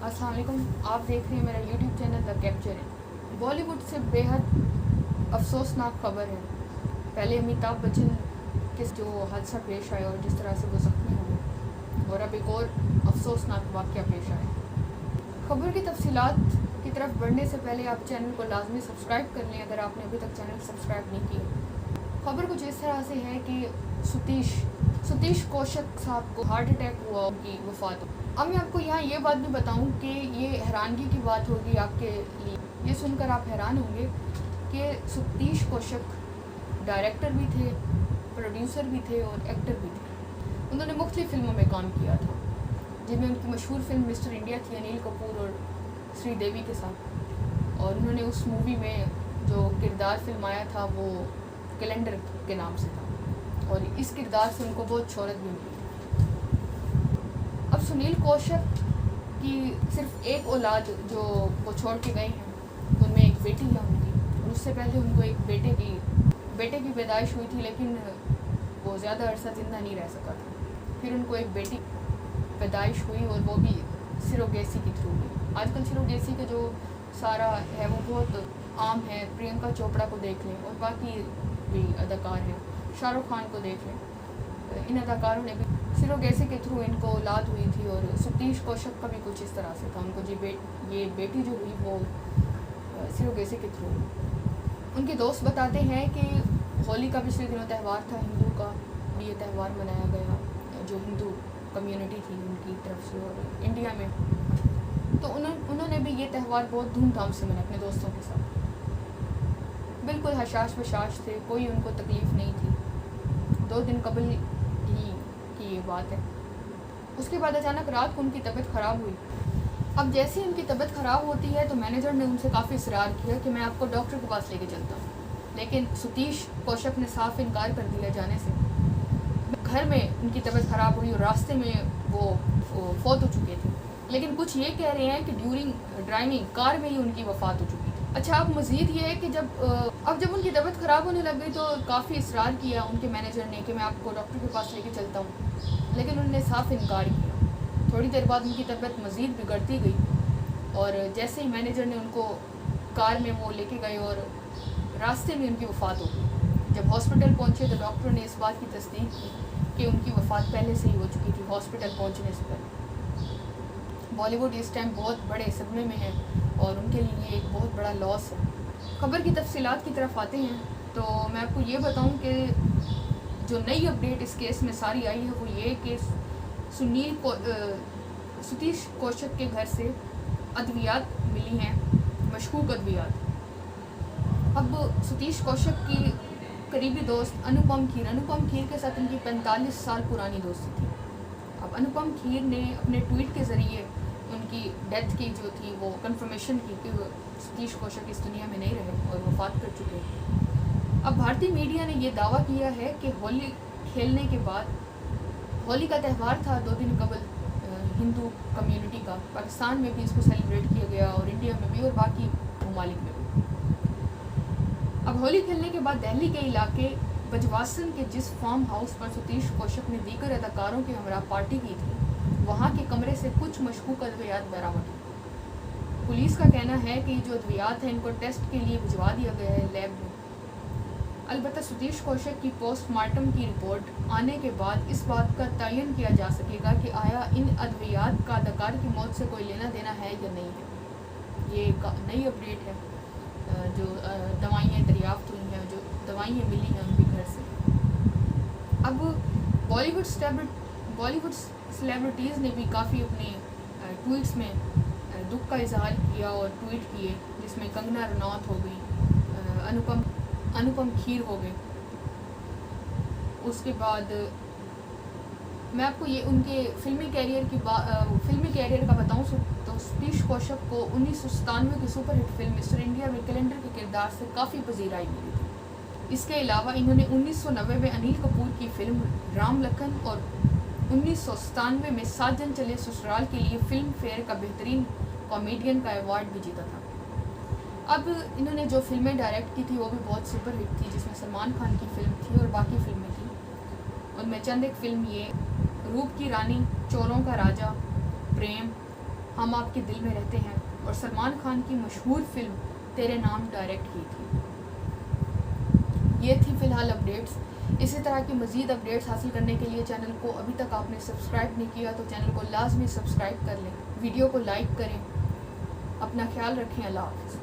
अस्सलाम वालेकुम। आप देख रहे हैं मेरा YouTube channel the capture. Bollywood से बेहद अफसोसनाक खबर है। पहले अमिताभ बच्चन के जो हादसा पेश आया और जिस तरह से वो ज़ख्मी हुए, और अब एक और अफसोसनाक वाक़या पेश आया। खबर की तफसीलात की तरफ बढ़ने से पहले आप चैनल को लाजमी सब्सक्राइब कर लें अगर आपने अभी तक चैनल सब्सक्राइब नहीं किया। खबर कुछ इस तरह से है कि सतीश कौशिक साहब को हार्ट अटैक हुआ, उनकी वफ़ात हो। अब मैं आपको यहाँ ये बात भी बताऊँ कि ये हैरानगी की बात होगी आपके लिए। ये सुनकर आप हैरान होंगे कि सतीश कौशिक डायरेक्टर भी थे, प्रोड्यूसर भी थे और एक्टर भी थे। उन्होंने मुख्तलिफ फिल्मों में काम किया था, जिनमें उनकी मशहूर फिल्म मिस्टर इंडिया थी अनिल कपूर और श्रीदेवी के साथ। और उन्होंने उस मूवी में जो किरदार फिल्माया था वो कैलेंडर के नाम से था, और इस किरदार से उनको बहुत शोहरत भी मिली। अब सुनील कौशिक की सिर्फ एक औलाद जो वो छोड़ के गए हैं, उनमें एक बेटी है उनकी, और उससे पहले उनको एक बेटे की पैदाइश हुई थी, लेकिन वो ज़्यादा अरसा ज़िंदा नहीं रह सका था। फिर उनको एक बेटी पैदाइश हुई और वो भी सिरोगेसी के थ्रू हुई। आजकल सिरोगेसी का जो सारा है वो बहुत आम है। प्रियंका चोपड़ा को देख लें और बाकी भी अदाकार हैं, शाहरुख खान को देख लें, इन अदाकारों ने भी सिरोगेसी के थ्रू इनको औलाद हुई थी। और सतीश कौशिक का भी कुछ इस तरह से था, उनको ये बेटी जो हुई वो सिरोगेसी के थ्रू। उनके दोस्त बताते हैं कि होली का पिछले दिनों त्यौहार था, हिंदू का भी ये त्यौहार मनाया गया, जो हिंदू कम्युनिटी थी उनकी तरफ से और इंडिया में। तो उन्होंने भी ये त्यौहार बहुत धूमधाम से मनाया अपने दोस्तों के साथ। बिल्कुल हशाश बशाश थे, कोई उनको तकलीफ़ नहीं थी। 2 दिन कबल ही की ये बात है। उसके बाद अचानक रात को उनकी तबीयत ख़राब हुई। अब जैसे ही उनकी तबीयत ख़राब होती है तो मैनेजर ने उनसे काफ़ी इसरार किया कि मैं आपको डॉक्टर के पास लेके चलता हूँ, लेकिन सतीश कौशिक ने साफ इनकार कर दिया जाने से। घर में उनकी तबीयत ख़राब हुई और रास्ते में वो फौत हो चुके थे, लेकिन कुछ ये कह रहे हैं कि ड्यूरिंग ड्राइविंग कार में ही उनकी वफ़ात हो चुकी थी। अच्छा, अब मज़ीद ये है कि जब उनकी तबीयत ख़राब होने लग गई तो काफ़ी इसरार किया उनके मैनेजर ने कि मैं आपको डॉक्टर के पास लेके चलता हूँ, लेकिन उन्होंने साफ इनकार किया। थोड़ी देर बाद उनकी तबीयत मज़ीद बिगड़ती गई और जैसे ही मैनेजर ने उनको कार में वो लेके गए और रास्ते में उनकी वफ़ात हो गई। जब हॉस्पिटल पहुँचे तो डॉक्टर ने इस बात की तस्दीक की कि उनकी वफ़ात पहले से ही हो चुकी थी हॉस्पिटल पहुँचने से पहले। बॉलीवुड इस टाइम बहुत बड़े सदमे में है और उनके लिए एक बहुत बड़ा लॉस है। खबर की तफसीलात की तरफ आते हैं तो मैं आपको ये बताऊं कि जो नई अपडेट इस केस में सारी आई है वो ये कि सतीश कौशिक के घर से अद्वियात मिली हैं, मशकूक अद्वियात। अब सतीश कौशिक की करीबी दोस्त अनुपम खीर के साथ उनकी 45 साल पुरानी दोस्ती थी। अब अनुपम खीर ने अपने ट्वीट के ज़रिए उनकी डेथ की जो थी वो कंफर्मेशन की कि सतीश कौशिक इस दुनिया में नहीं रहे और वफ़ात कर चुके हैं। अब भारतीय मीडिया ने ये दावा किया है कि होली खेलने के बाद, होली का त्यौहार था 2 दिन कबल हिंदू कम्युनिटी का, पाकिस्तान में भी इसको सेलिब्रेट किया गया और इंडिया में भी और बाकी ममालिक में भी। अब होली खेलने के बाद दिल्ली के इलाके बजवासन के जिस फार्म हाउस पर सतीश कौशिक ने दीगर अदाकारों के हमरा पार्टी की थी, वहाँ के कमरे से कुछ मशकूक अद्वियात बरामद हुई। पुलिस का कहना है कि जो अद्वियात हैं इनको टेस्ट के लिए भिजवा दिया गया है लैब में। अलबत्ता सतीश कौशिक की पोस्टमार्टम की रिपोर्ट आने के बाद इस बात का तयन किया जा सकेगा कि आया इन अद्वियात का अदाकार की मौत से कोई लेना देना है या नहीं है। ये एक नई अपडेट है। जो दवाइयाँ दरियाफ्त हुई हैं, जो दवाइयाँ मिली हैं उनके घर से। अब बॉलीवुड सेलिब्रिटीज़ ने भी काफ़ी अपने ट्वीट्स में दुख का इजहार किया और ट्वीट किए, जिसमें कंगना रनौत हो गई, अनुपम खीर हो गए। उसके बाद मैं आपको ये उनके फिल्मी कैरियर का बताऊं तो सतीश कौशिक को 1997 की सुपरहिट फिल्म मिस्टर इंडिया में कैलेंडर के किरदार से काफ़ी पजीराई मिली थी। इसके अलावा इन्होंने 1990 में अनिल कपूर की फिल्म राम लखन और 1997 में 7 जन चले ससुराल के लिए फिल्म फेयर का बेहतरीन कॉमेडियन का अवार्ड भी जीता था। अब इन्होंने जो फिल्में डायरेक्ट की थी वो भी बहुत सुपरहिट थी, जिसमें सलमान खान की फिल्म थी और बाकी फिल्में थी। उनमें चंद एक फिल्म ये रूप की रानी, चोरों का राजा, प्रेम, हम आपके दिल में रहते हैं और सलमान खान की मशहूर फिल्म तेरे नाम डायरेक्ट की थी। ये थी फ़िलहाल अपडेट्स। इसी तरह की मज़ीद अपडेट्स हासिल करने के लिए चैनल को अभी तक आपने सब्सक्राइब नहीं किया तो चैनल को लाजमी सब्सक्राइब कर लें, वीडियो को लाइक करें। अपना ख्याल रखें। अल्लाह हाफ़िज़।